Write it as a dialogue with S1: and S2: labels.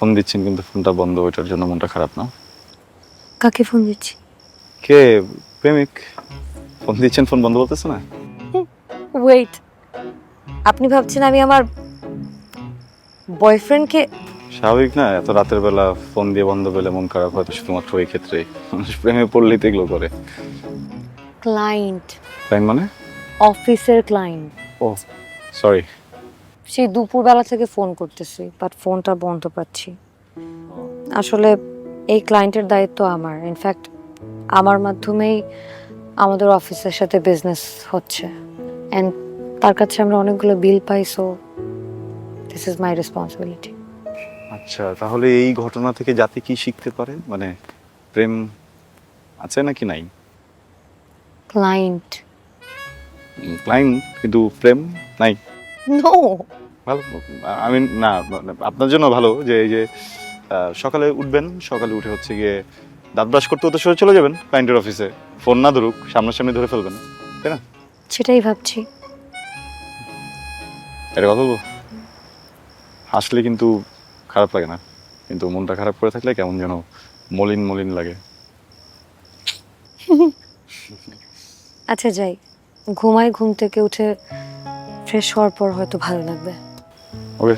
S1: Phone দিচ্ছেন কিন্তু ফোনটা বন্ধ, ওইটার জন্য মনটা খারাপ না?
S2: কাকে ফোন দিচ্ছি?
S1: কে? প্রেমিক। ফোন দিচ্ছেন, ফোন বন্ধ বলতেছে না?
S2: ওয়েট, আপনি ভাবছেন আমি আমার বয়ফ্রেন্ডকে?
S1: স্বাভাবিক না, এত রাতের বেলা ফোন দিয়ে বন্ধ পেলে মন খারাপ হয়তো শুধুমাত্র এই ক্ষেত্রেই। মানুষ প্রেমে পড়লেই তো এগুলো করে।
S2: ক্লায়েন্ট,
S1: তাই মানে?
S2: অফিসের ক্লায়েন্ট।
S1: ও সরি।
S2: সেই দুপুরবেলা থেকে ফোন করতেছি, বাট ফোনটা বন্ধ পাচ্ছি। আসলে এই ক্লায়েন্টের দায়িত্ব আমার। ইনফ্যাক্ট আমার মাধ্যমেই আমাদের অফিসের সাথে বিজনেস হচ্ছে, অ্যান্ড তার কাছে আমরা অনেকগুলো বিল পাই, so this is my responsibility.
S1: আচ্ছা, তাহলে এই ঘটনা থেকে জাতি কি শিখতে পারে? মানে প্রেম আছে নাকি নাই?
S2: ক্লায়েন্ট,
S1: ক্লাইন্ট কিন্তু প্রেম নাই।
S2: নো।
S1: ভালো। আমি না, মানে আপনার জন্য ভালো যে এই যে সকালে উঠবেন, সকালে উঠে হচ্ছে গিয়ে দাঁত ব্রাশ করতে হতে সরে চলে যাবেন ক্লায়েন্টের অফিসে, ফোন না ধরুক, সামনাসামনি ধরে ফেলবেন, তাই না?
S2: সেটাই ভাবছি।
S1: এটা কথা বলবো, হাসলে কিন্তু খারাপ লাগে না, কিন্তু মনটা খারাপ করে থাকলে কেমন যেন মলিন মলিন লাগে।
S2: আচ্ছা যাই, ঘুমাই, ঘুম থেকে উঠে ফ্রেশ হওয়ার পর হয়তো ভালো লাগবে।
S1: ওকে।